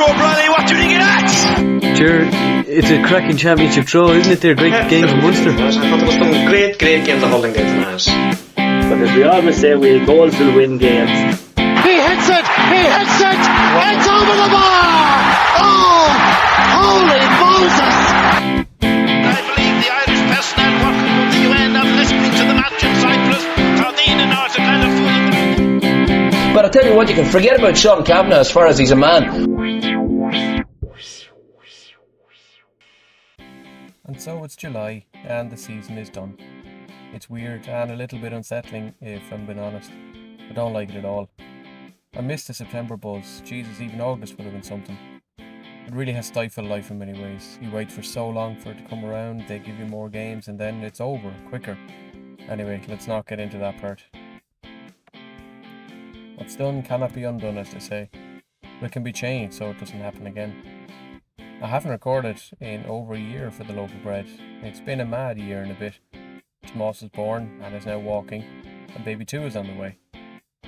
O'Brien, what do you think of that? Sure, it's a cracking championship draw, isn't it? They're great games in Munster. I thought there was some great games of holding games in that. But as we always say, goals will win games. He hits it! It's over the bar! Oh! Holy Moses! I believe the Irish personnel working with the UN are listening to the match in Cyprus. Tardine and Arthur kind of full of. But I tell you what, you can forget about Sean Kavanagh as far as he's a man. And so it's July and the season is done. It's weird and a little bit unsettling if I'm being honest. I don't like it at all. I miss the September buzz. Jesus, even August would have been something. It really has stifled life in many ways. You wait for so long for it to come around, they give you more games and then it's over, quicker. Anyway, let's not get into that part. What's done cannot be undone, as they say. But it can be changed so it doesn't happen again. I haven't recorded in over a year for the Loaf of Bread. It's been a mad year and a bit. Tomas is born and is now walking, and baby 2 is on the way.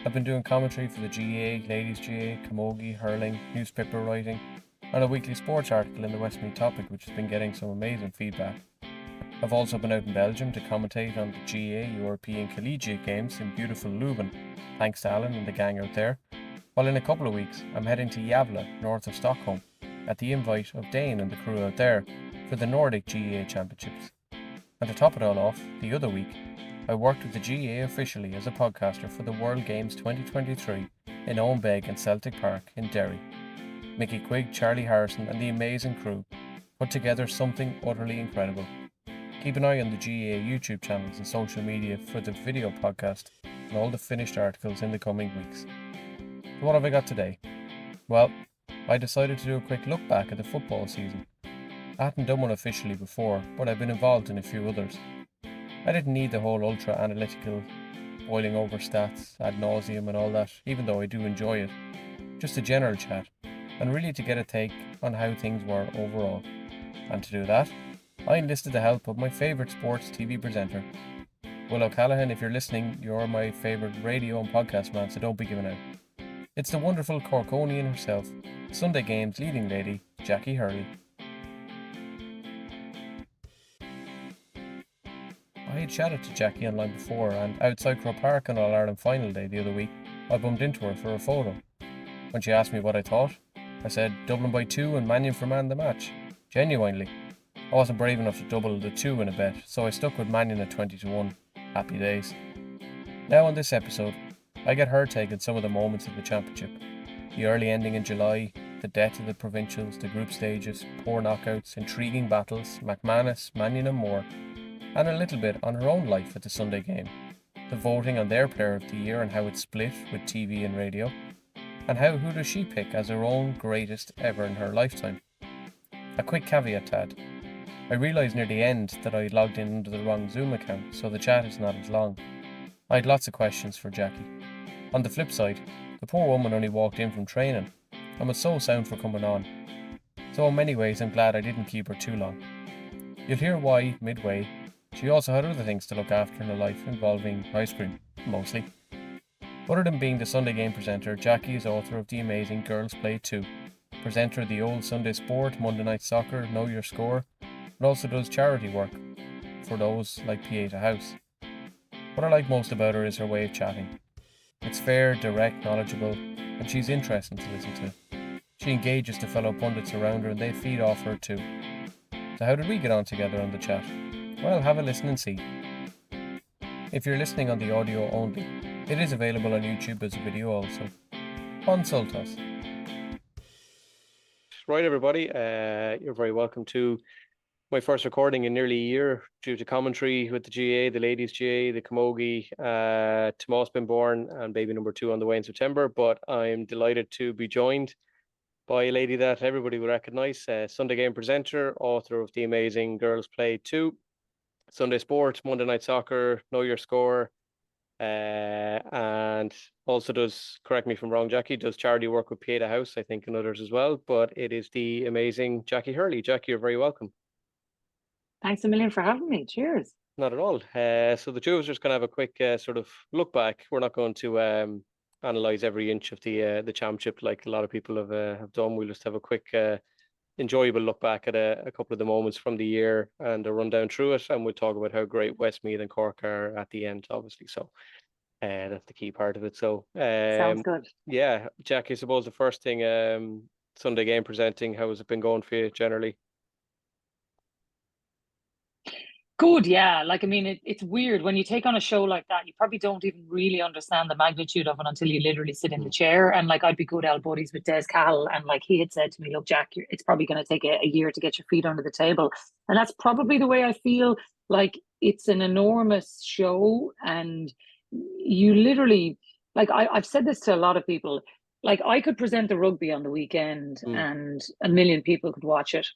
I've been doing commentary for the GAA, Ladies GAA, camogie, hurling, newspaper writing, and a weekly sports article in the Westmeath Topic which has been getting some amazing feedback. I've also been out in Belgium to commentate on the GAA European Collegiate Games in beautiful Leuven, thanks to Alan and the gang out there, while in a couple of weeks I'm heading to Gävle, north of Stockholm, at the invite of Dane and the crew out there for the Nordic GAA Championships. And to top it all off, the other week, I worked with the GAA officially as a podcaster for the World Games 2023 in Owenbeg and Celtic Park in Derry. Mickey Quigg, Charlie Harrison and the amazing crew put together something utterly incredible. Keep an eye on the GAA YouTube channels and social media for the video podcast and all the finished articles in the coming weeks. So what have I got today? Well, I decided to do a quick look back at the football season. I hadn't done one officially before, but I've been involved in a few others. I didn't need the whole ultra-analytical, boiling over stats, ad nauseum and all that, even though I do enjoy it. Just a general chat, and really to get a take on how things were overall. And to do that, I enlisted the help of my favourite sports TV presenter. Will O'Callaghan, if you're listening, you're my favourite radio and podcast man, so don't be giving out. It's the wonderful Corkonian herself, Sunday Games leading lady, Jacqui Hurley. I had chatted to Jacqui online before, and outside Croke Park on All-Ireland final day the other week, I bumped into her for a photo. When she asked me what I thought, I said Dublin by 2 and Man U for man the match. Genuinely. I wasn't brave enough to double the 2 in a bet, so I stuck with Man U at 20-1. Happy days. Now on this episode, I get her take on some of the moments of the championship. The early ending in July, the death of the provincials, the group stages, poor knockouts, intriguing battles, McManus, Mannion and more, and a little bit on her own life at the Sunday game, the voting on their player of the year and how it's split with TV and radio, and who does she pick as her own greatest ever in her lifetime. A quick caveat Tad. I realised near the end that I logged in under the wrong Zoom account, so the chat is not as long. I had lots of questions for Jacqui. On the flip side, the poor woman only walked in from training and was so sound for coming on. So in many ways I'm glad I didn't keep her too long. You'll hear why midway. She also had other things to look after in her life involving ice cream, mostly. Other than being the Sunday Game presenter, Jacqui is author of the amazing Girls Play 2, presenter of the Old Sunday Sport, Monday Night Soccer, Know Your Score, and also does charity work for those like Pieta House. What I like most about her is her way of chatting. It's fair, direct, knowledgeable, and she's interesting to listen to. She engages the fellow pundits around her and they feed off her too. So how did we get on together on the chat? Well, have a listen and see. If you're listening on the audio only, it is available on YouTube as a video also. Consult us. Right everybody, you're very welcome to my first recording in nearly a year due to commentary with the GAA, the Ladies GAA, the Camogie. Tomas been born and baby number 2 on the way in September, but I'm delighted to be joined by a lady that everybody will recognise, Sunday Game presenter, author of the amazing Girls Play 2, Sunday Sport, Monday Night Soccer, Know Your Score, and also does, correct me if I'm wrong, Jacqui, does charity work with Pieta House, I think, and others as well, but it is the amazing Jacqui Hurley. Jacqui, you're very welcome. Thanks a million for having me. Cheers. Not at all. So the two of us are just going to have a quick sort of look back. We're not going to analyze every inch of the championship like a lot of people have done. We'll just have a quick enjoyable look back at a couple of the moments from the year and a run down through it, and we'll talk about how great Westmeath and Cork are at the end, obviously. So that's the key part of it. So Sounds good. yeah, Jacqui, I suppose the first thing, Sunday game presenting, how has it been going for you generally? Good, yeah. Like, I mean, it's weird when you take on a show like that, you probably don't even really understand the magnitude of it until you literally sit in the chair. And like, I'd be good old buddies with Des Cahill, and like he had said to me, look, Jack, it's probably going to take a year to get your feet under the table. And that's probably the way I feel. Like, it's an enormous show, and you literally, like, I've said this to a lot of people, like, I could present the rugby on the weekend and a million people could watch it.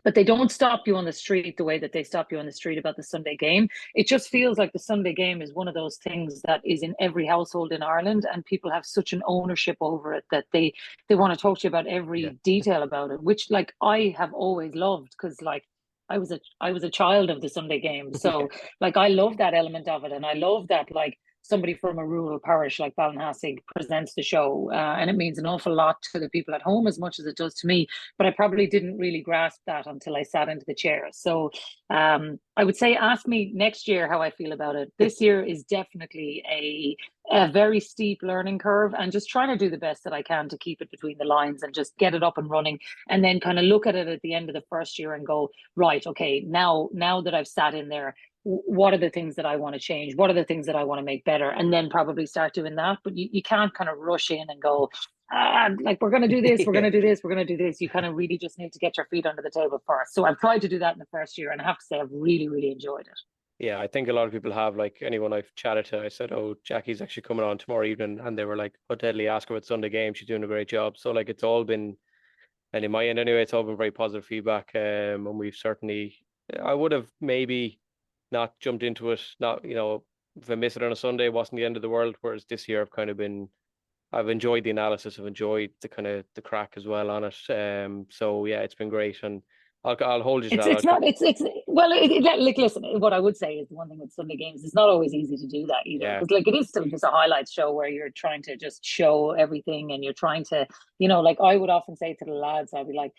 But they don't stop you on the street the way that they stop you on the street about the Sunday game. It just feels like the Sunday game is one of those things that is in every household in Ireland, and people have such an ownership over it that they want to talk to you about every detail about it, which like I have always loved, because like I was a child of the Sunday game. So like I love that element of it, and I love that like somebody from a rural parish like Ballinhassig presents the show, and it means an awful lot to the people at home as much as it does to me. But I probably didn't really grasp that until I sat into the chair. So I would say, ask me next year how I feel about it. This year is definitely a very steep learning curve, and just trying to do the best that I can to keep it between the lines and just get it up and running, and then kind of look at it at the end of the first year and go, right, okay, now that I've sat in there, what are the things that I want to change? What are the things that I want to make better? And then probably start doing that. But you can't kind of rush in and go, like, we're going to do this, we're going to do this, we're going to do this. You kind of really just need to get your feet under the table first. So I've tried to do that in the first year, and I have to say I've really, really enjoyed it. Yeah, I think a lot of people have. Like, anyone I've chatted to, I said, oh, Jackie's actually coming on tomorrow evening, and they were like, oh, deadly, ask her about Sunday game, she's doing a great job. So like, it's all been, and in my end anyway, it's all been very positive feedback, and we've certainly, I would have maybe not jumped into it, not, you know, if I miss it on a Sunday, it wasn't the end of the world. Whereas this year I've enjoyed the analysis, I've enjoyed the kind of the crack as well on it. So yeah, it's been great, and I'll hold you to that. Like, listen, what I would say is the one thing with Sunday games, it's not always easy to do that either. Because like, it is still just a highlights show where you're trying to just show everything, and you're trying to, you know, like I would often say to the lads, I'd be like,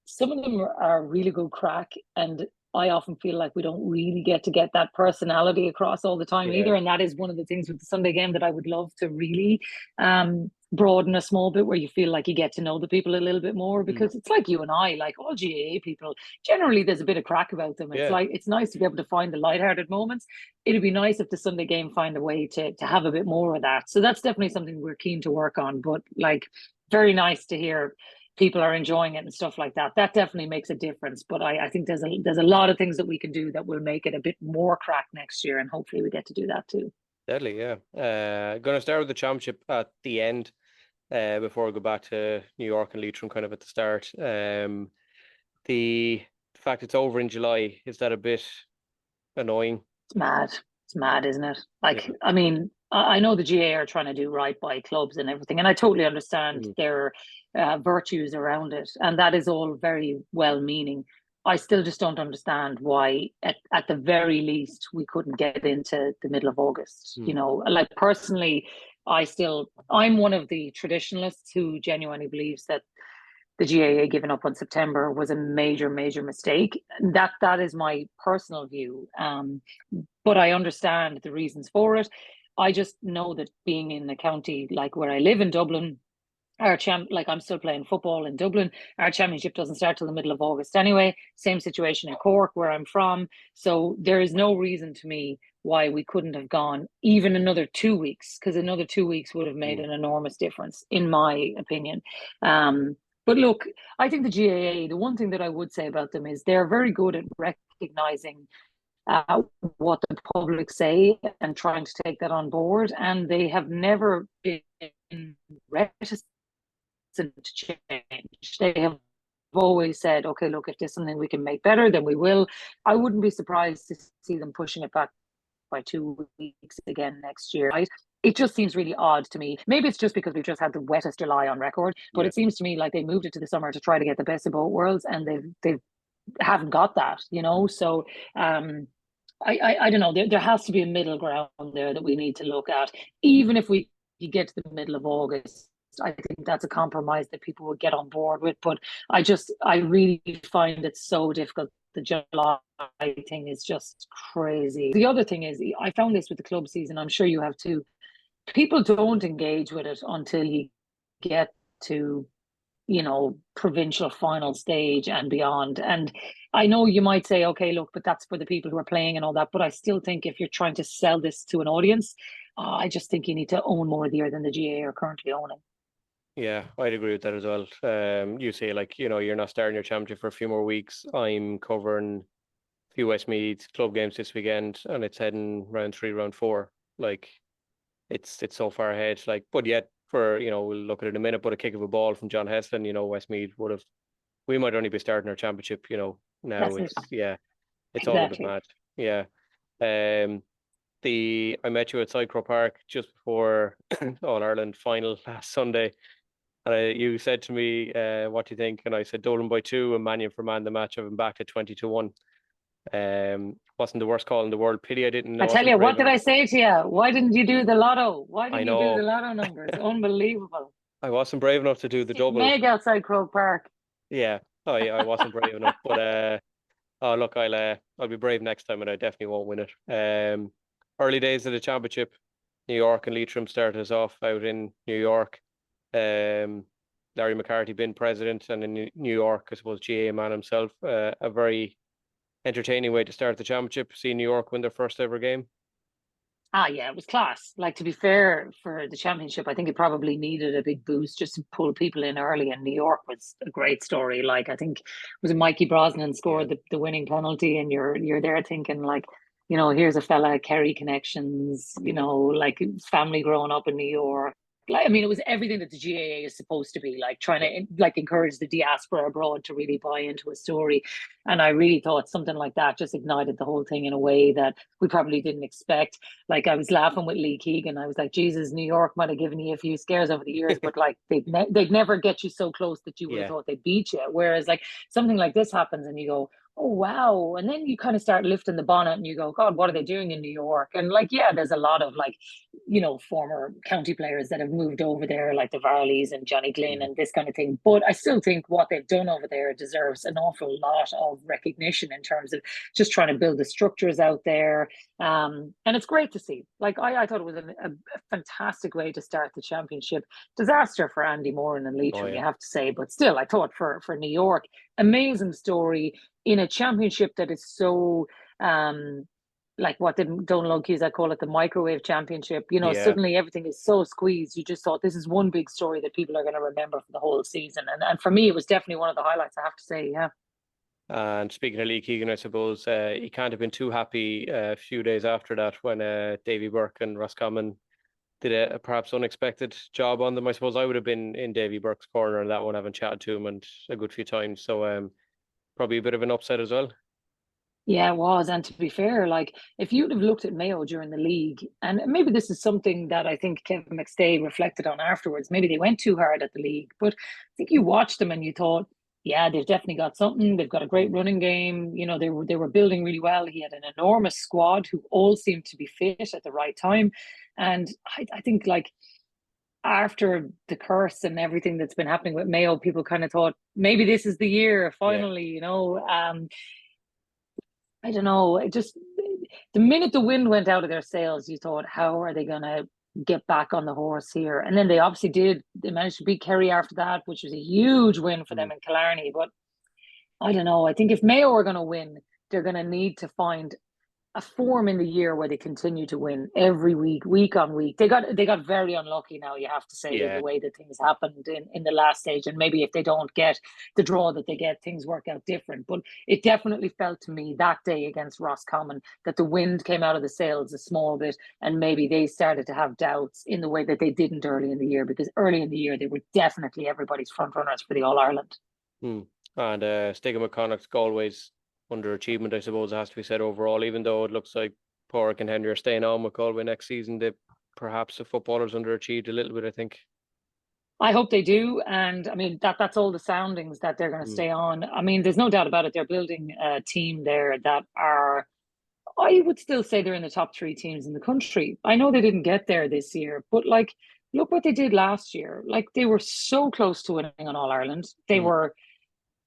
some of them are really good crack, and I often feel like we don't really get that personality across all the time either. And that is one of the things with the Sunday game that I would love to really broaden a small bit, where you feel like you get to know the people a little bit more, because it's like you and I, like all GAA people, generally there's a bit of crack about them. It's like, it's nice to be able to find the lighthearted moments. It'd be nice if the Sunday game find a way to have a bit more of that. So that's definitely something we're keen to work on. But like, very nice to hear people are enjoying it and stuff like that. That definitely makes a difference. But I think there's a lot of things that we can do that will make it a bit more crack next year, and hopefully we get to do that too. Deadly, yeah. Going to start with the championship at the end, before we go back to New York and Leitrim kind of at the start. The fact it's over in July, is that a bit annoying? It's mad, isn't it? Like, I mean, I know the GA are trying to do right by clubs and everything, and I totally understand their virtues around it, and that is all very well meaning. I still just don't understand why at the very least we couldn't get into the middle of August. You know, like personally, I'm one of the traditionalists who genuinely believes that the GAA giving up on September was a major mistake. That is my personal view. But I understand the reasons for it. I just know that being in a county like where I live in Dublin, like I'm still playing football in Dublin, our championship doesn't start till the middle of August anyway. Same situation in Cork, where I'm from. So there is no reason to me why we couldn't have gone even another 2 weeks, because another 2 weeks would have made an enormous difference, in my opinion. But look, I think the GAA, the one thing that I would say about them is they're very good at recognizing what the public say and trying to take that on board. And they have never been reticent to change. They have always said, okay, look, if there's something we can make better, then we will. I wouldn't be surprised to see them pushing it back by 2 weeks again next year. Right? It just seems really odd to me. Maybe it's just because we've just had the wettest July on record, but it seems to me like they moved it to the summer to try to get the best of both worlds, and they haven't got that, you know. So I don't know. There has to be a middle ground there that we need to look at, even if we you get to the middle of August, I think that's a compromise that people would get on board with. But I really find it so difficult. The July thing is just crazy. The other thing is, I found this with the club season, I'm sure you have too. People don't engage with it until you get to, provincial final stage and beyond. And I know you might say, okay, look, but that's for the people who are playing and all that. But I still think if you're trying to sell this to an audience, I just think you need to own more of the year than the GA are currently owning. Yeah, I'd agree with that as well. You say, like, you're not starting your championship for a few more weeks. I'm covering a few Westmeath club games this weekend, and it's heading round 3, round 4. Like, it's so far ahead. Like, but yet, we'll look at it in a minute, but a kick of a ball from John Heslin, Westmeath we might only be starting our championship, now. That's it's exactly. all a bit mad. Yeah. I met you at Cycro Park just before All Ireland final last Sunday. And you said to me, what do you think? And I said Dublin by 2 and Mannion for man the match. I've been back to 20-1. Wasn't the worst call in the world. Pity I didn't know. I tell you, what did I say to you? Why didn't you do the lotto? Why didn't you do the lotto numbers? Unbelievable. I wasn't brave enough to do the double. Meg outside Croke Park. Yeah, I wasn't brave enough. But look, I'll be brave next time, and I definitely won't win it. Early days of the championship, New York and Leitrim started us off out in New York. Larry McCarthy been president, and in New York, I suppose GA man himself. A very entertaining way to start the championship. See New York win their first ever game. Yeah, it was class. Like, to be fair, for the championship, I think it probably needed a big boost just to pull people in early. And New York was a great story. Like, I think was it Mikey Brosnan scored the winning penalty, and you're there thinking, like, here's a fella, Kerry connections, like family growing up in New York. Like, I mean, it was everything that the GAA is supposed to be, like trying to encourage the diaspora abroad to really buy into a story. And I really thought something like that just ignited the whole thing in a way that we probably didn't expect. Like, I was laughing with Lee Keegan. I was like, Jesus, New York might have given you a few scares over the years, but like they'd never get you so close that you would have thought they'd beat you. Whereas like something like this happens and you go, oh, wow. And then you kind of start lifting the bonnet and you go, God, what are they doing in New York? And like, yeah, there's a lot of like, former county players that have moved over there, like the Varleys and Johnny Glynn and this kind of thing. But I still think what they've done over there deserves an awful lot of recognition in terms of just trying to build the structures out there. And it's great to see. Like, I thought it was a fantastic way to start the championship. Disaster for Andy Moran and Leitrim, you have to say. But still, I thought for New York, amazing story in a championship that is so like what the Donald Cusack call it, the microwave championship. Suddenly everything is so squeezed. You just thought this is one big story that people are going to remember for the whole season. And for me, it was definitely one of the highlights, I have to say. Yeah. And speaking of Lee Keegan, I suppose he can't have been too happy a few days after that when Davy Burke and Roscommon did a perhaps unexpected job on them. I suppose I would have been in Davy Burke's corner on that one, having chatted to him and a good few times. So probably a bit of an upset as well. Yeah, it was. And to be fair, like if you'd have looked at Mayo during the league, and maybe this is something that I think Kevin McStay reflected on afterwards, maybe they went too hard at the league, but I think you watched them and you thought, yeah, they've definitely got something. They've got a great running game. They were building really well. He had an enormous squad who all seemed to be fit at the right time. And I think like after the curse and everything that's been happening with Mayo, people kind of thought maybe this is the year finally, I don't know. The minute the wind went out of their sails, you thought, how are they going to get back on the horse here? And then they obviously did. They managed to beat Kerry after that, which was a huge win for them in Killarney. But I don't know. I think if Mayo are going to win, they're going to need to find a form in the year where they continue to win every week on week. They got very unlucky now, you have to say, the way that things happened in the last stage. And maybe if they don't get the draw that they get, things work out different. But it definitely felt to me that day against Roscommon that the wind came out of the sails a small bit, and maybe they started to have doubts in the way that they didn't early in the year, because early in the year they were definitely everybody's front runners for the All-Ireland. And Stigam McConnaugh's Galway's underachievement, I suppose, has to be said overall, even though it looks like Porrick and Henry are staying on with Galway next season. Perhaps the footballers underachieved a little bit, I think. I hope they do. And I mean, that's all the soundings that they're going to stay on. I mean, there's no doubt about it. They're building a team there that are, I would still say they're in the top 3 teams in the country. I know they didn't get there this year, but like look what they did last year. Like, they were so close to winning on All Ireland. They were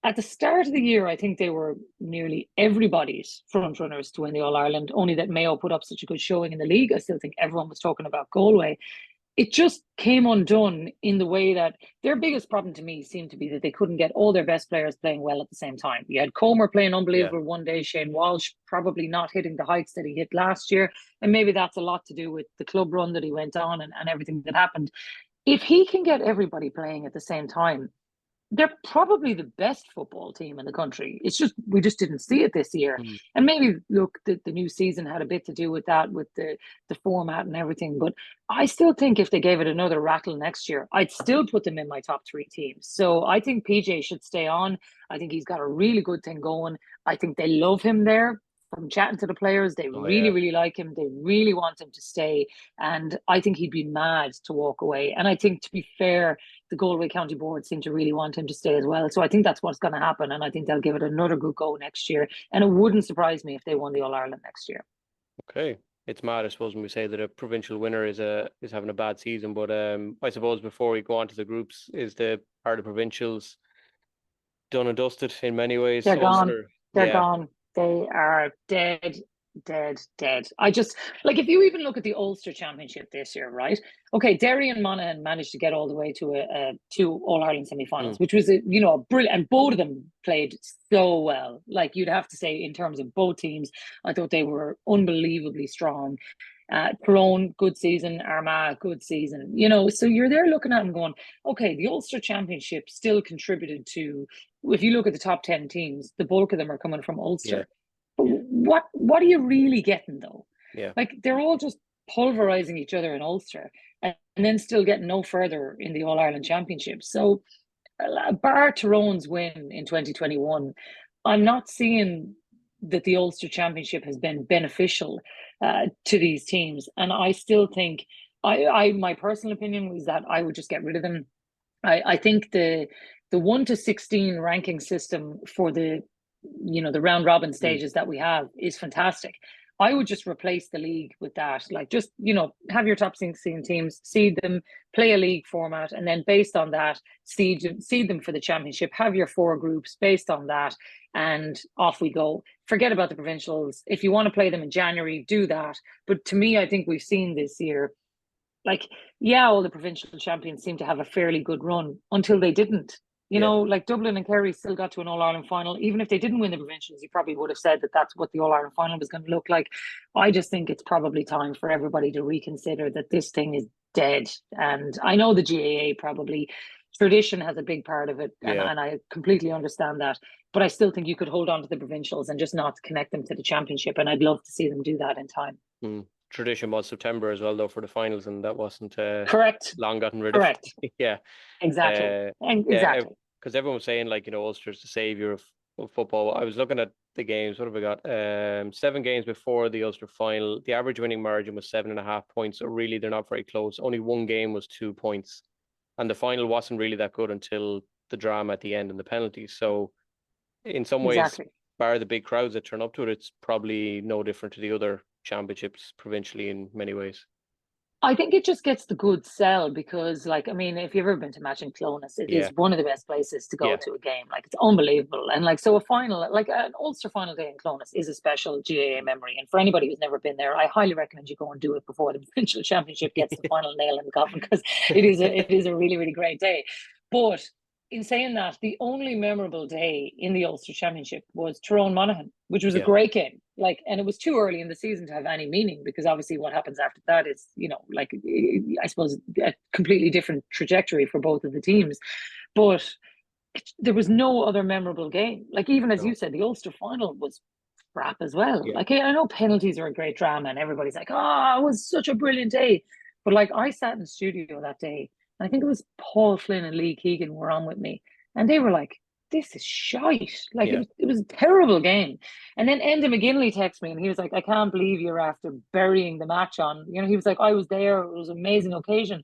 at the start of the year, I think they were nearly everybody's front runners to win the All Ireland, only that Mayo put up such a good showing in the league. I still think everyone was talking about Galway. It just came undone in the way that their biggest problem to me seemed to be that they couldn't get all their best players playing well at the same time. You had Comer playing unbelievable one day, Shane Walsh probably not hitting the heights that he hit last year. And maybe that's a lot to do with the club run that he went on and everything that happened. If he can get everybody playing at the same time, they're probably the best football team in the country. It's just, we just didn't see it this year. And maybe, look, the new season had a bit to do with that, with the format and everything. But I still think if they gave it another rattle next year, I'd still put them in my top 3 teams. So I think PJ should stay on. I think he's got a really good thing going. I think they love him there. From chatting to the players, they really like him. They really want him to stay. And I think he'd be mad to walk away. And I think, to be fair, the Galway County Board seem to really want him to stay as well. So I think that's what's going to happen. And I think they'll give it another good go next year. And it wouldn't surprise me if they won the All Ireland next year. Okay. It's mad, I suppose, when we say that a provincial winner is having a bad season. But I suppose before we go on to the groups, are the provincials done and dusted in many ways? They're gone. They're gone. They are dead. I just, like, if you even look at the Ulster Championship this year, right? Okay, Derry and Monaghan managed to get all the way to 2 All-Ireland semi-finals, which was, a brilliant, and both of them played so well. Like, you'd have to say, in terms of both teams, I thought they were unbelievably strong. Tyrone, good season. Armagh, good season. So you're there looking at them going, okay, the Ulster Championship still contributed to, if you look at the top 10 teams, the bulk of them are coming from Ulster. What are you really getting, though? Like, they're all just pulverizing each other in Ulster and then still getting no further in the All-Ireland Championship. So, bar Tyrone's win in 2021, I'm not seeing that the Ulster Championship has been beneficial to these teams. And I still think, my personal opinion was that I would just get rid of them. I think the 1 to 16 ranking system for the round robin stages that we have is fantastic. I would just replace the league with that. Like, just, have your top 16 teams, seed them, play a league format, and then based on that, seed them for the championship. Have your 4 groups based on that, and off we go. Forget about the provincials. If you want to play them in January, do that. But to me, I think we've seen this year, like, all the provincial champions seem to have a fairly good run until they didn't. Like Dublin and Kerry still got to an All-Ireland final. Even if they didn't win the provincials, you probably would have said that that's what the All-Ireland final was going to look like. I just think it's probably time for everybody to reconsider that this thing is dead. And I know the GAA probably, tradition has a big part of it, and I completely understand that. But I still think you could hold on to the provincials and just not connect them to the championship. And I'd love to see them do that in time. Tradition was September as well, though, for the finals, and that wasn't correct. Long gotten rid of. Exactly. Exactly. Because everyone was saying, like, Ulster's the savior of football. I was looking at the games. What have we got? 7 games before the Ulster final. The average winning margin was 7.5 points. So really, they're not very close. Only 1 game was 2 points, and the final wasn't really that good until the drama at the end and the penalties. So, in some ways, bar the big crowds that turn up to it, it's probably no different to the other championships provincially in many ways. I think it just gets the good sell because, like, I mean, if you've ever been to match in Clones, it is one of the best places to go to a game. Like, it's unbelievable. And like, so a final, like an Ulster final day in Clones is a special GAA memory. And for anybody who's never been there, I highly recommend you go and do it before the provincial championship gets the final nail in the coffin, because it is a really, really great day. But in saying that, the only memorable day in the Ulster Championship was Tyrone Monaghan, which was a great game. Like, and it was too early in the season to have any meaning, because obviously what happens after that is, like, I suppose, a completely different trajectory for both of the teams. But there was no other memorable game. Like, even as you said, the Ulster final was crap as well. Like, I know penalties are a great drama and everybody's like, oh, it was such a brilliant day. But like, I sat in the studio that day, I think it was Paul Flynn and Lee Keegan were on with me, and they were like, this is shite. Like, it was a terrible game. And then Enda McGinley texted me and he was like, I can't believe you're after burying the match on. He was like, I was there. It was an amazing occasion.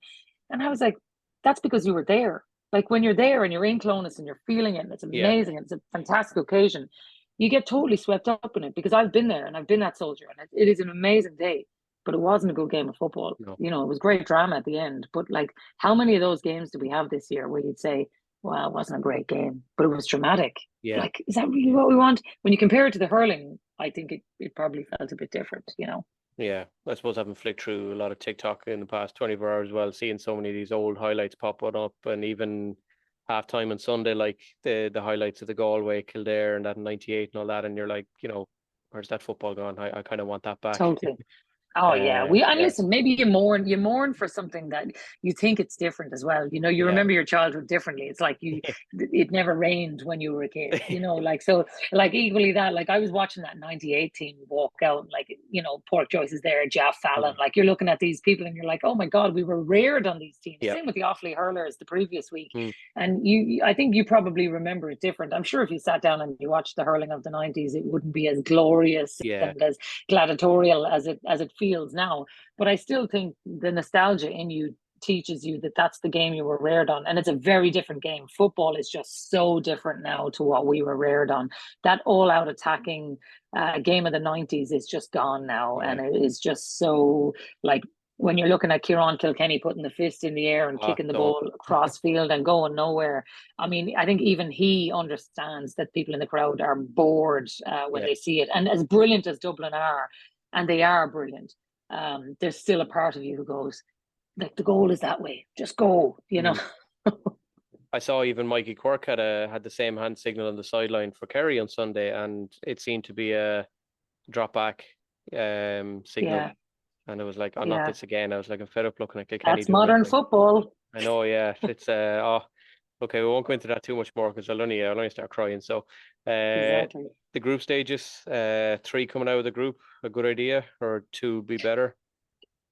And I was like, that's because you were there. Like, when you're there and you're in Clones and you're feeling it and it's amazing, and it's a fantastic occasion, you get totally swept up in it, because I've been there and I've been that soldier, and it is an amazing day. but it wasn't a good game of football. No. You know, it was great drama at the end, but like, how many of those games do we have this year where you'd say, well, it wasn't a great game, but it was dramatic? Yeah. Like, is that really what we want? When you compare it to the hurling, I think it probably felt a bit different, you know? Yeah, I suppose having flicked through a lot of TikTok in the past 24 hours as well, seeing so many of these old highlights popping up, and even halftime on Sunday, like the highlights of the Galway, Kildare, and that in '98 and all that, and you're like, you know, where's that football gone? I kind of want that back. Totally. Oh yeah, and yeah. listen, maybe you mourn for something that you think it's different as well. You know, you remember your childhood differently. It's like it never rained when you were a kid. You know, like so, like equally that. Like I was watching that '98 team walk out, and like you know, Pork Joyce is there, Jeff Fallon. Like you're looking at these people, and you're like, oh my god, we were reared on these teams. Same with the Offaly Hurlers the previous week, and I think you probably remember it different. I'm sure if you sat down and you watched the hurling of the '90s, it wouldn't be as glorious and as gladiatorial as it feels now, but I still think the nostalgia in you teaches you that that's the game you were reared on, and it's a very different game. Football is just so different now to what we were reared on. That all-out attacking game of the '90s is just gone now, and it is just so like when you're looking at Kieran Kilkenny putting the fist in the air and kicking the ball across field and going nowhere. I mean, I think even he understands that people in the crowd are bored when they see it, and as brilliant as Dublin are. And they are brilliant. There's still a part of you who goes, like, the goal is that way. Just go, you know. I saw even Mikey Quirk had the same hand signal on the sideline for Kerry on Sunday, and it seemed to be a drop back signal. Yeah. And it was like, not this again. I was like, I'm fed up looking at Kilkenny. That's modern football. I know, yeah. It's okay, we won't go into that too much more because I'll only start crying. So Exactly. the group stages, 3 coming out of the group, a good idea, or 2 be better?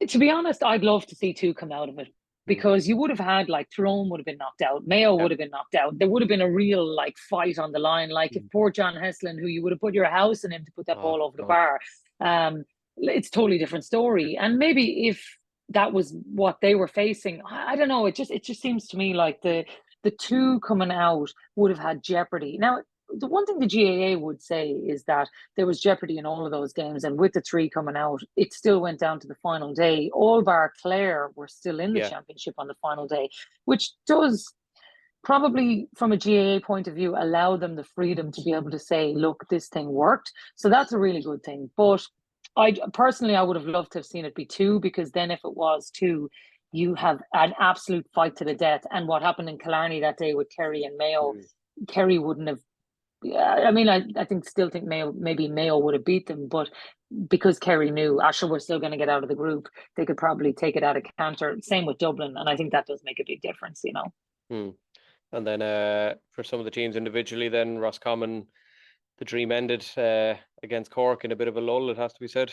To be honest, I'd love to see 2 come out of it, because you would have had like Tyrone would have been knocked out, Mayo would have been knocked out. There would have been a real like fight on the line. Like if poor John Heslin, who you would have put your house in him to put that ball over the bar, it's a totally different story. And maybe if that was what they were facing, I don't know. It just seems to me like the 2 coming out would have had jeopardy. Now, the one thing the GAA would say is that there was jeopardy in all of those games, and with the 3 coming out, it still went down to the final day. All bar Clare were still in the championship on the final day, which does probably, from a GAA point of view, allow them the freedom to be able to say, look, this thing worked. So that's a really good thing. But I would have loved to have seen it be 2, because then if it was 2, you have an absolute fight to the death. And what happened in Killarney that day with Kerry and Mayo, Kerry wouldn't have. I mean, I still think Mayo would have beat them, but because Kerry knew, Asher were still going to get out of the group, they could probably take it out of canter. Same with Dublin, and I think that does make a big difference, you know. And then for some of the teams individually, then Roscommon, the dream ended against Cork in a bit of a lull, it has to be said.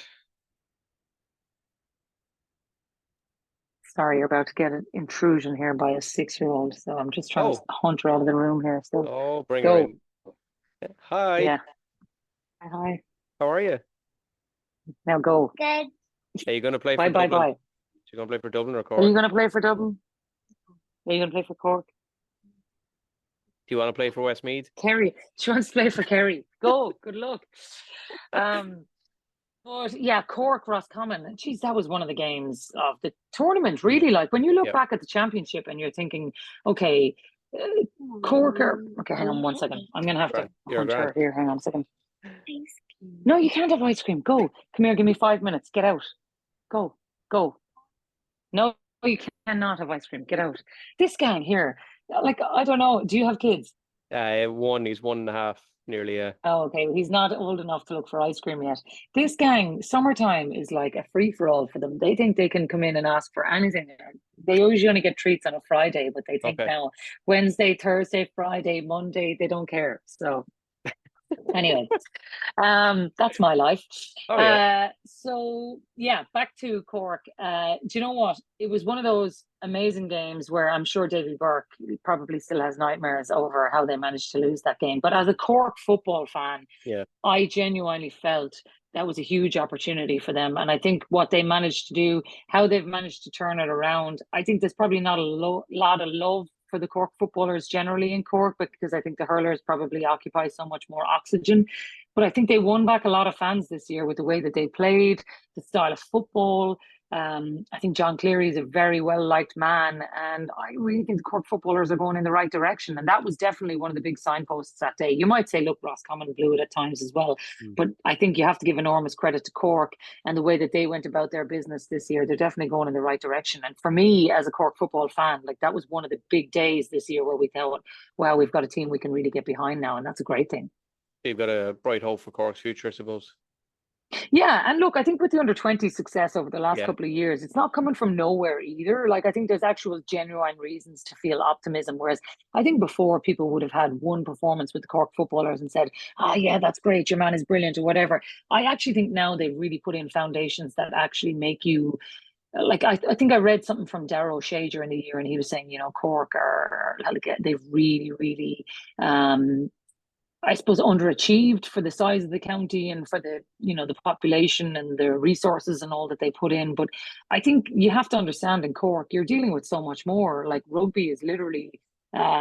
Sorry, you're about to get an intrusion here by a 6-year-old, so I'm just trying to hunt her out of the room here. So bring her in. Hi. Yeah. Hi. How are you? Now go. Good. Are you going to play for Dublin? Bye. You going to play for Dublin or Cork? Are you going to play for Dublin? Are you going to play for Cork? Do you want to play for Westmeath? Kerry. She wants to play for Kerry. Go. Good luck. But yeah, Cork, Roscommon. Geez, that was one of the games of the tournament, really. Like when you look back at the championship and you're thinking, okay, Cork are... Okay, hang on 1 second. I'm going to have to hunt her here. Hang on a second. No, you can't have ice cream. Go. Come here, give me 5 minutes. Get out. Go. No, you cannot have ice cream. Get out. This gang here, like, I don't know. Do you have kids? He's 1.5, nearly. Oh, okay. He's not old enough to look for ice cream yet. This gang, summertime is like a free-for-all for them. They think they can come in and ask for anything. They usually only get treats on a Friday, but they think now Wednesday, Thursday, Friday, Monday, they don't care. So anyway, that's my life. So yeah, back to Cork. Do you know what? It was one of those amazing games where I'm sure Davy Burke probably still has nightmares over how they managed to lose that game. But as a Cork football fan, I genuinely felt that was a huge opportunity for them. And I think what they managed to do, how they've managed to turn it around, I think there's probably not a lot of love for the Cork footballers generally in Cork, because I think the hurlers probably occupy so much more oxygen. But I think they won back a lot of fans this year with the way that they played, the style of football. I think John Cleary is a very well-liked man, and I really think the Cork footballers are going in the right direction. And that was definitely one of the big signposts that day. You might say, look, Roscommon blew it at times as well, but I think you have to give enormous credit to Cork and the way that they went about their business this year. They're definitely going in the right direction. And for me, as a Cork football fan, like that was one of the big days this year where we thought, wow, we've got a team we can really get behind now, and that's a great thing. You've got a bright hope for Cork's future, I suppose. Yeah, and look, I think with the under-20 success over the last couple of years, it's not coming from nowhere either. Like, I think there's actual genuine reasons to feel optimism. Whereas I think before people would have had one performance with the Cork footballers and said, oh, yeah, that's great, your man is brilliant or whatever. I actually think now they've really put in foundations that actually make you like I think I read something from Darrow O'Shea during the year, and he was saying, Cork are like they've really, really I suppose underachieved for the size of the county and for the population and the resources and all that they put in. But I think you have to understand in Cork, you're dealing with so much more. Like rugby is literally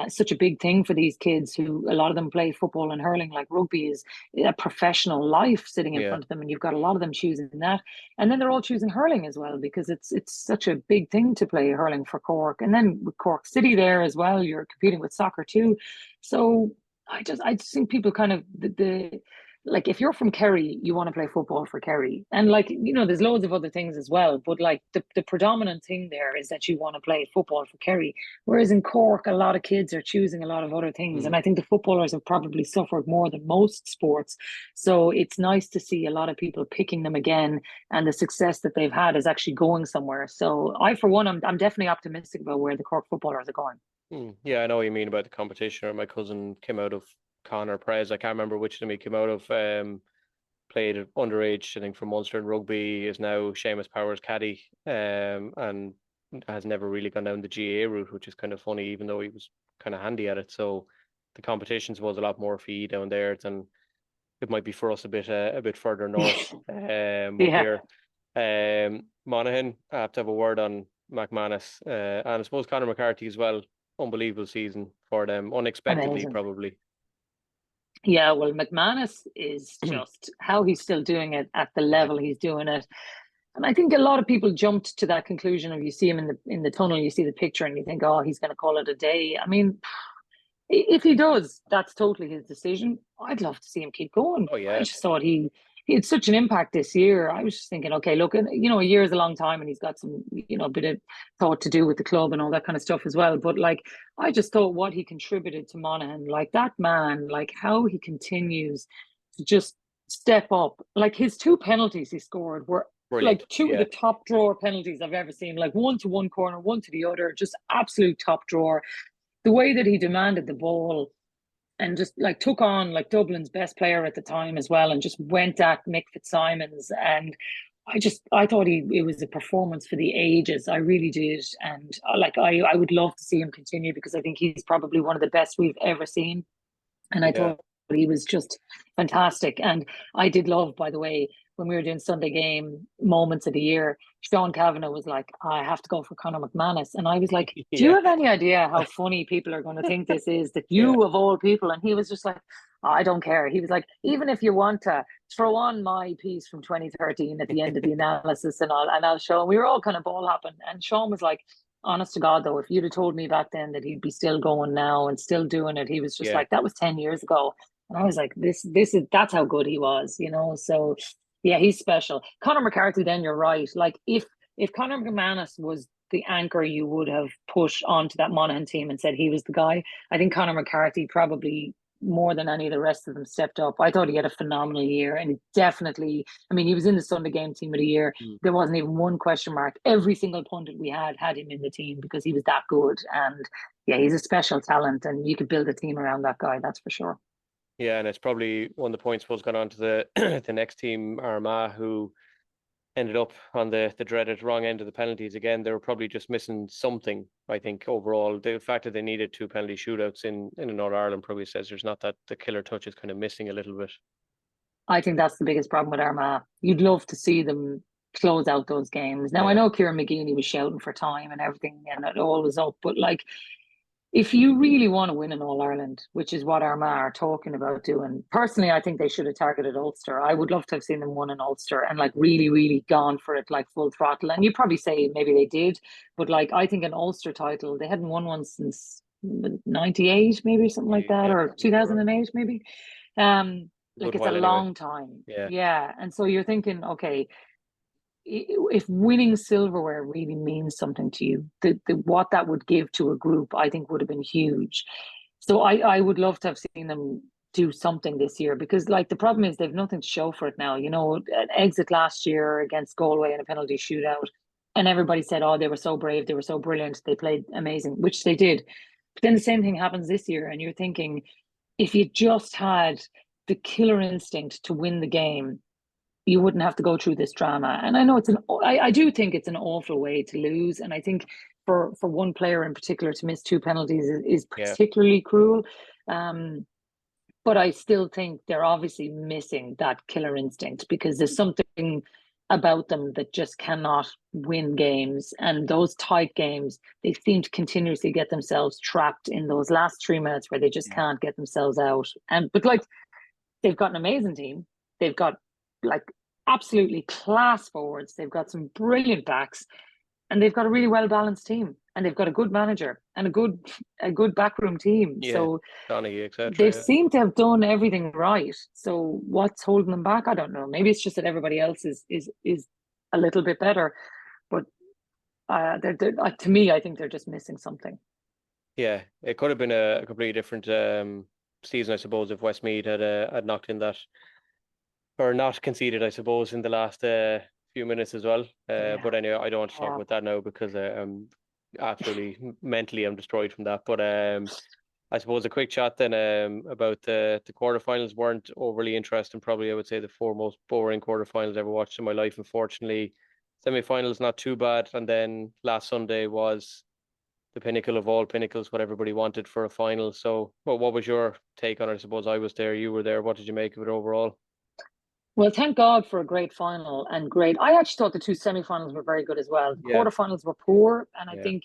such a big thing for these kids who a lot of them play football and hurling. Like rugby is a professional life sitting in front of them, and you've got a lot of them choosing that. And then they're all choosing hurling as well because it's such a big thing to play hurling for Cork. And then with Cork City there as well, you're competing with soccer too. So I just think people kind of like if you're from Kerry, you want to play football for Kerry, and there's loads of other things as well. But like the predominant thing there is that you want to play football for Kerry. Whereas in Cork, a lot of kids are choosing a lot of other things, and I think the footballers have probably suffered more than most sports. So it's nice to see a lot of people picking them again, and the success that they've had is actually going somewhere. So I, for one, I'm definitely optimistic about where the Cork footballers are going. Yeah, I know what you mean about the competition. Or my cousin came out of Connor Prez. I can't remember which of them he came out of. Played underage, I think, for Munster in rugby. Is now Seamus Power's caddy, and has never really gone down the GA route, which is kind of funny, even though he was kind of handy at it. So the competitions was a lot more for you down there than it might be for us a bit further north. Up here. Monaghan, I have to have a word on McManus, and I suppose Conor McCarthy as well. Unbelievable season for them, unexpectedly. Amazing. Probably. Yeah, well, McManus is just how he's still doing it at the level he's doing it. And I think a lot of people jumped to that conclusion of you see him in the tunnel, you see the picture and you think, oh, he's going to call it a day. I mean, if he does, that's totally his decision. I'd love to see him keep going. Oh, yeah. I just thought he had such an impact this year. I was just thinking, okay, look, a year is a long time and he's got some, a bit of thought to do with the club and all that kind of stuff as well. But like, I just thought what he contributed to Monaghan, like that man, like how he continues to just step up. Like his 2 penalties he scored were brilliant. Like 2 of the top drawer penalties I've ever seen, like one to one corner, one to the other, just absolute top drawer. The way that he demanded the ball and just like took on like Dublin's best player at the time as well, and just went at Mick Fitzsimons. And I thought it was a performance for the ages. I really did. And like I would love to see him continue because I think he's probably one of the best we've ever seen. And I thought he was just fantastic. And I did love, by the way, when we were doing Sunday game moments of the year, Sean Kavanagh was like, I have to go for Conor McManus. And I was like, do you have any idea how funny people are going to think this is, that you of all people? And he was just like, I don't care. He was like, even if you want to throw on my piece from 2013 at the end of the analysis and I'll show. And we were all kind of ball hopping. And Sean was like, honest to God, though, if you'd have told me back then that he'd be still going now and still doing it, he was just like, that was 10 years ago. And I was like, that's how good he was, So yeah, he's special. Conor McCarthy, then you're right. Like if Conor McManus was the anchor you would have pushed onto that Monaghan team and said he was the guy, I think Conor McCarthy probably more than any of the rest of them stepped up. I thought he had a phenomenal year, and definitely, I mean, he was in the Sunday game team of the year. There wasn't even one question mark. Every single pundit we had him in the team because he was that good. And yeah, he's a special talent, and you could build a team around that guy, that's for sure. Yeah, and it's probably one of the points was gone on to the the next team, Armagh, who ended up on the dreaded wrong end of the penalties again. They were probably just missing something, I think, overall. The fact that they needed 2 penalty shootouts in Northern Ireland probably says there's not that the killer touch is kind of missing a little bit. I think that's the biggest problem with Armagh. You'd love to see them close out those games. Now, I know Kieran McGeeney was shouting for time and everything, and it all was up, but like, if you really want to win in All Ireland, which is what Armagh are talking about doing, personally, I think they should have targeted Ulster. I would love to have seen them win in Ulster and like really, really gone for it like full throttle. And you probably say maybe they did, but like I think an Ulster title, they hadn't won one since 98, maybe something like that, Yeah, or 2008, maybe. Like good it's a while anyway. long time. Yeah. Yeah. And so you're thinking, okay, if winning silverware really means something to you, what that would give to a group, I think would have been huge. So I would love to have seen them do something this year because like the problem is they've nothing to show for it now. You know, an exit last year against Galway in a penalty shootout, and everybody said, oh, they were so brave, they were so brilliant, they played amazing, which they did. But then the same thing happens this year, and you're thinking, if you just had the killer instinct to win the game, you wouldn't have to go through this drama. And I know I do think it's an awful way to lose. And I think for one player in particular to miss two penalties is particularly cruel. But I still think they're obviously missing that killer instinct because there's something about them that just cannot win games. And those tight games, they seem to continuously get themselves trapped in those last 3 minutes where they just can't get themselves out. But like they've got an amazing team. They've got like absolutely class forwards. They've got some brilliant backs, and they've got a really well balanced team, and they've got a good manager and a good backroom team. Yeah, so Donaghy, etc. They seem to have done everything right. So what's holding them back? I don't know. Maybe it's just that everybody else is a little bit better, but they're to me, I think they're just missing something. Yeah, it could have been a completely different season, I suppose, if Westmeath had knocked in that or not conceded, I suppose, in the last few minutes as well. But anyway, I don't want to talk about that now because I'm absolutely mentally I'm destroyed from that. But I suppose a quick chat then about the quarterfinals weren't overly interesting. Probably I would say the four most boring quarterfinals I ever watched in my life. Unfortunately, semi-finals not too bad, and then last Sunday was the pinnacle of all pinnacles, what everybody wanted for a final. So, well, what was your take on it? I suppose I was there, you were there. What did you make of it overall? Well, thank God for a great final and great. I actually thought the two semi-finals were very good as well. The quarterfinals were poor, and I think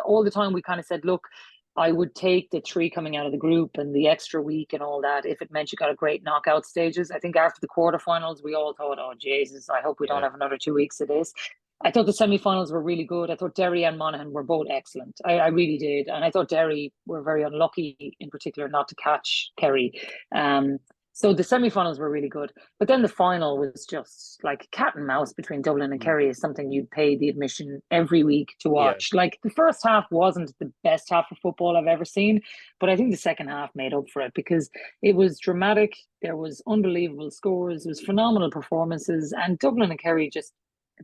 all the time we kind of said, look, I would take the three coming out of the group and the extra week and all that if it meant you got a great knockout stages. I think after the quarterfinals, we all thought, oh Jesus, I hope we don't have another 2 weeks of this. I thought the semi-finals were really good. I thought Derry and Monaghan were both excellent. I really did. And I thought Derry were very unlucky in particular not to catch Kerry. So the semi-finals were really good. But then the final was just like cat and mouse between Dublin and Kerry is something you'd pay the admission every week to watch. Like the first half wasn't the best half of football I've ever seen, but I think the second half made up for it because it was dramatic. There was unbelievable scores. It was phenomenal performances. And Dublin and Kerry just,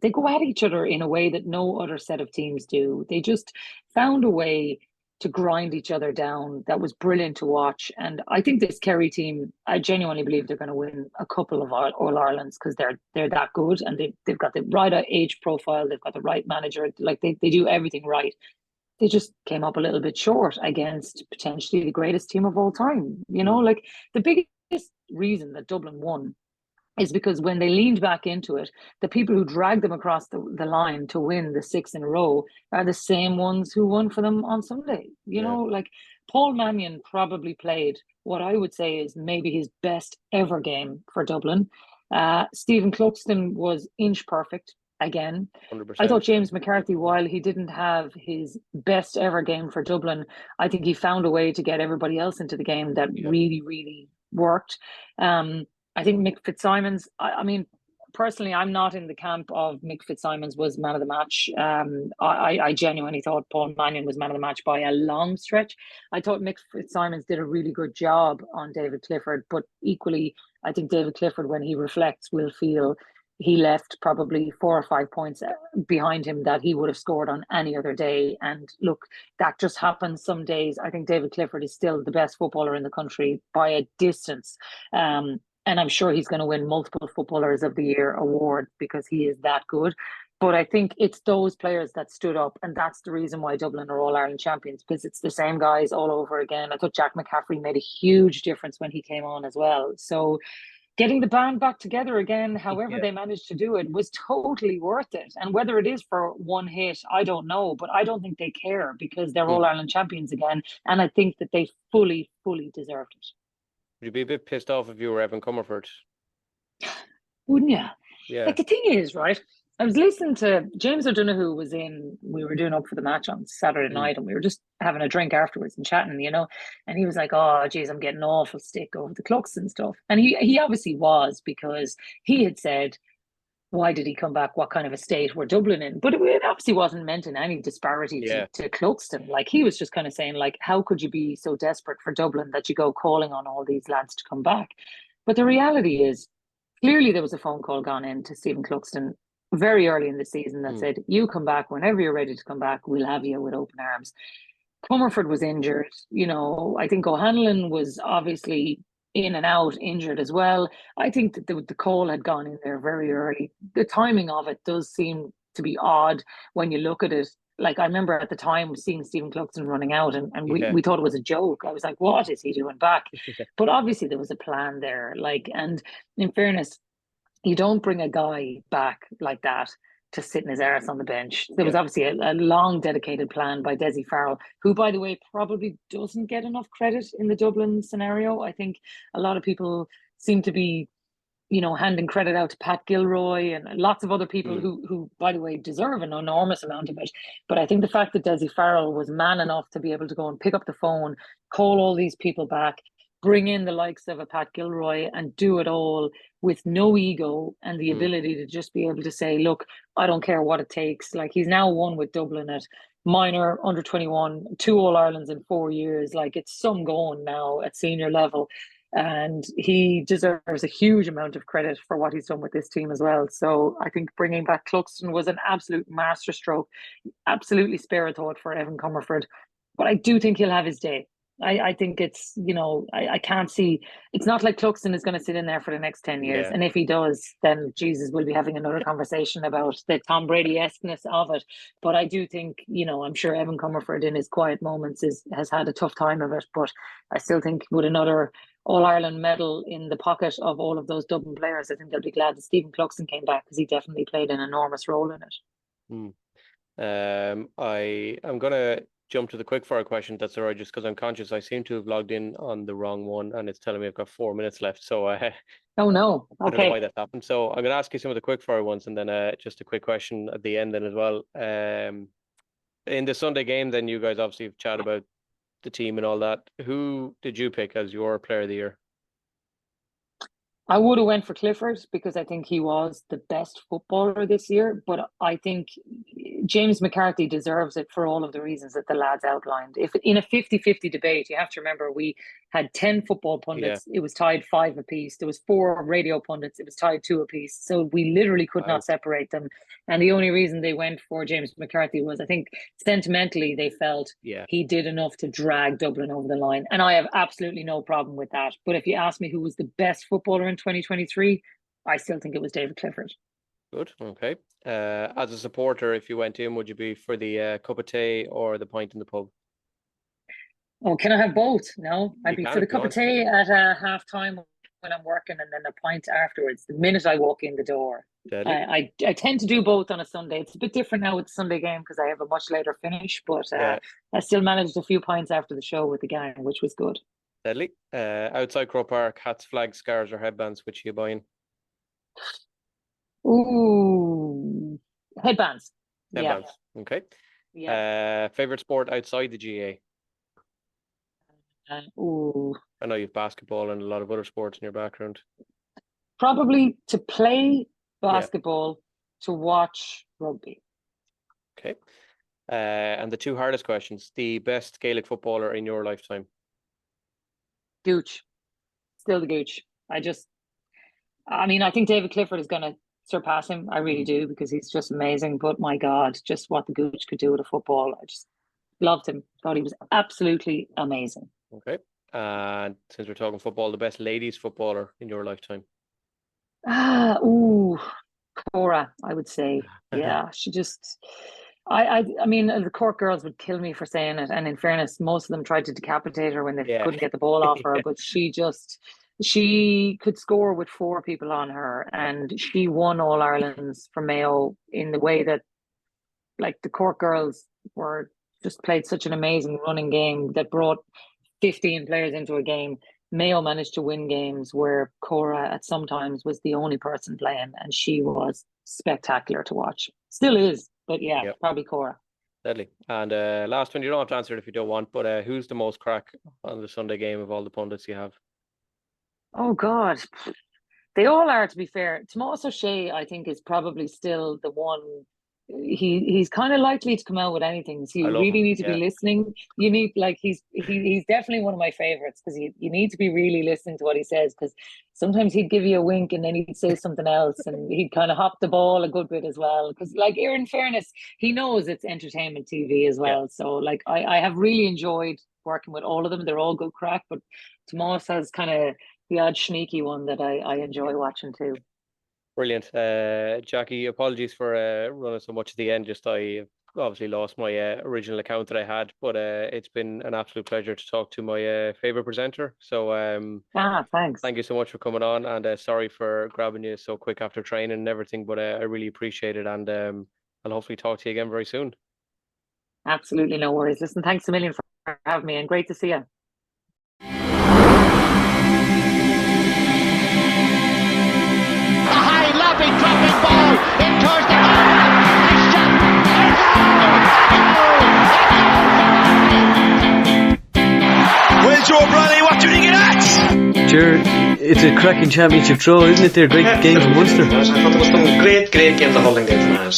they go at each other in a way that no other set of teams do. They just found a way to grind each other down. That was brilliant to watch. And I think this Kerry team, I genuinely believe they're going to win a couple of All Irelands because they're that good and they've got the right age profile. They've got the right manager. Like they do everything right. They just came up a little bit short against potentially the greatest team of all time. You know, like the biggest reason that Dublin won is because when they leaned back into it, the people who dragged them across the line to win the 6 in a row are the same ones who won for them on Sunday. You know, like Paul Mannion probably played what I would say is maybe his best ever game for Dublin. Stephen Cluxton was inch perfect again. 100%. I thought James McCarthy, while he didn't have his best ever game for Dublin, I think he found a way to get everybody else into the game that really, really worked. I think Mick Fitzsimons, I mean, personally, I'm not in the camp of Mick Fitzsimons was man of the match. I genuinely thought Paul Mannion was man of the match by a long stretch. I thought Mick Fitzsimons did a really good job on David Clifford, but equally, I think David Clifford, when he reflects, will feel he left probably 4 or 5 points behind him that he would have scored on any other day. And look, that just happens some days. I think David Clifford is still the best footballer in the country by a distance. And I'm sure he's going to win multiple Footballers of the Year award because he is that good. But I think it's those players that stood up, and that's the reason why Dublin are All-Ireland champions, because it's the same guys all over again. I thought Jack McCaffrey made a huge difference when he came on as well. So getting the band back together again, however Yeah. they managed to do it, was totally worth it. And whether it is for one hit, I don't know, but I don't think they care because they're All Ireland champions again. And I think that they fully, fully deserved it. Would you be a bit pissed off if you were Evan Comerford? Wouldn't you? Yeah. Like, the thing is, right? I was listening to James O'Donoghue we were doing up for the match on Saturday night, and we were just having a drink afterwards and chatting, and he was like, oh, geez, I'm getting awful stick over the Clucks and stuff. And he obviously was, because he had said, why did he come back? What kind of a state were Dublin in? But it obviously wasn't meant in any disparity to Cluxton. Like, he was just kind of saying, like, how could you be so desperate for Dublin that you go calling on all these lads to come back? But the reality is, clearly there was a phone call gone in to Stephen Cluxton very early in the season that said, you come back whenever you're ready to come back, we'll have you with open arms. Comerford was injured. I think O'Hanlon was obviously in and out, injured as well. I think that the call had gone in there very early. The timing of it does seem to be odd when you look at it. Like, I remember at the time seeing Stephen Cluxton running out, and we thought it was a joke. I was like, what is he doing back? But obviously there was a plan there. Like, and in fairness, you don't bring a guy back like that to sit in his arse on the bench. There was obviously a long dedicated plan by Dessie Farrell, who, by the way, probably doesn't get enough credit in the Dublin scenario. I think a lot of people seem to be, handing credit out to Pat Gilroy and lots of other people who, by the way, deserve an enormous amount of it. But I think the fact that Dessie Farrell was man enough to be able to go and pick up the phone, call all these people back, bring in the likes of a Pat Gilroy, and do it all with no ego and the ability to just be able to say, look, I don't care what it takes. Like, he's now won with Dublin at minor, under 21, 2 All-Irelands in 4 years. Like, it's some going now at senior level. And he deserves a huge amount of credit for what he's done with this team as well. So I think bringing back Cluxton was an absolute masterstroke. Absolutely spare a thought for Evan Comerford. But I do think he'll have his day. I think it's, I can't see, it's not like Cluxton is going to sit in there for the next 10 years. Yeah. And if he does, then Jesus, we'll be having another conversation about the Tom Brady-esqueness of it. But I do think, I'm sure Evan Comerford in his quiet moments has had a tough time of it. But I still think with another All-Ireland medal in the pocket of all of those Dublin players, I think they'll be glad that Stephen Cluxton came back, because he definitely played an enormous role in it. I'm going to jump to the quickfire question. That's all right, just because I'm conscious I seem to have logged in on the wrong one, and it's telling me I've got 4 minutes left. So oh no, I don't know why that happened. So I'm going to ask you some of the quickfire ones, and then just a quick question at the end then as well. In the Sunday game, then you guys obviously have chatted about the team and all that. Who did you pick as your player of the year? I would have went for Clifford, because I think he was the best footballer this year. But I think James McCarthy deserves it for all of the reasons that the lads outlined. If in a 50-50 debate, you have to remember we had 10 football pundits. It was tied 5 apiece. There was 4 radio pundits. It was tied 2 apiece. So we literally could not separate them. And the only reason they went for James McCarthy was, I think, sentimentally they felt he did enough to drag Dublin over the line. And I have absolutely no problem with that. But if you ask me who was the best footballer in 2023, I still think it was David Clifford. Good. Okay. As a supporter, if you went in, would you be for the cup of tea or the pint in the pub? Oh, can I have both? No, I'd be for the cup of tea at half time when I'm working, and then a pint afterwards, the minute I walk in the door. I tend to do both on a Sunday. It's a bit different now with the Sunday game because I have a much later finish, but I still managed a few pints after the show with the gang, which was good. Deadly. Outside Crow Park, hats, flags, scarves, or headbands, which are you buying? Ooh, headbands. Headbands. Yeah. Okay. Yeah. Favorite sport outside the GA? I know you've basketball and a lot of other sports in your background. Probably to play basketball, to watch rugby. Okay. And the 2 hardest questions. The best Gaelic footballer in your lifetime? Gooch. Still the Gooch. I think David Clifford is going to surpass him. I really do, because he's just amazing. But my God, just what the Gooch could do with a football. I just loved him. Thought he was absolutely amazing. Okay. And since we're talking football, the best ladies footballer in your lifetime? Cora, I would say. Yeah, she just... I mean, the Cork girls would kill me for saying it. And in fairness, most of them tried to decapitate her when they couldn't get the ball off her. But she just... she could score with 4 people on her, and she won All Irelands for Mayo in the way that, like, the Cork girls were just played such an amazing running game that brought 15 players into a game. Mayo managed to win games where Cora at sometimes was the only person playing, and she was spectacular to watch. Still is, but yeah, Yep. probably Cora. Deadly. And last one, you don't have to answer it if you don't want, but who's the most crack on the Sunday game of all the pundits you have? Oh God, they all are, to be fair. Tomas O'Shea, I think, is probably still the one. He's kind of likely to come out with anything. So you I love really him, need to be yeah. listening. You need, like, he's definitely one of my favorites, because you need to be really listening to what he says, because sometimes he'd give you a wink and then he'd say something else, and he'd kind of hop the ball a good bit as well. Because, like, in fairness, he knows it's entertainment TV as well. So, like, I have really enjoyed working with all of them. They're all good crack, but Tomas has kind of the odd sneaky one that I enjoy watching too. Brilliant. Jacqui, apologies for running so much at the end. Just I obviously lost my original account that I had, but it's been an absolute pleasure to talk to my favourite presenter. So thanks. thank you so much for coming on, and sorry for grabbing you so quick after training and everything, but I really appreciate it, and I'll hopefully talk to you again very soon. Absolutely, no worries. Listen, thanks a million for having me, and great to see you. Dropping ball in towards the Well, Joe Bradley, what do you think of that? Sure, it's a cracking championship draw, isn't it? They're great games in Munster. I thought there was some great games of Holding Day tonight.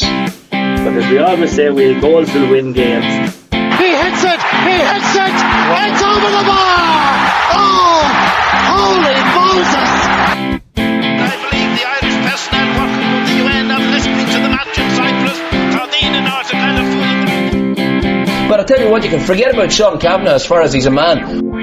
But as we always say, goals will win games. He hits it! It's over the bar! Oh! Holy Moses! I believe the Irish personnel working with the UN are listening to the match in Cyprus. Cardine and Arthur kind of fooling them. But I tell you what, you can forget about Sean Kavanagh as far as he's a man.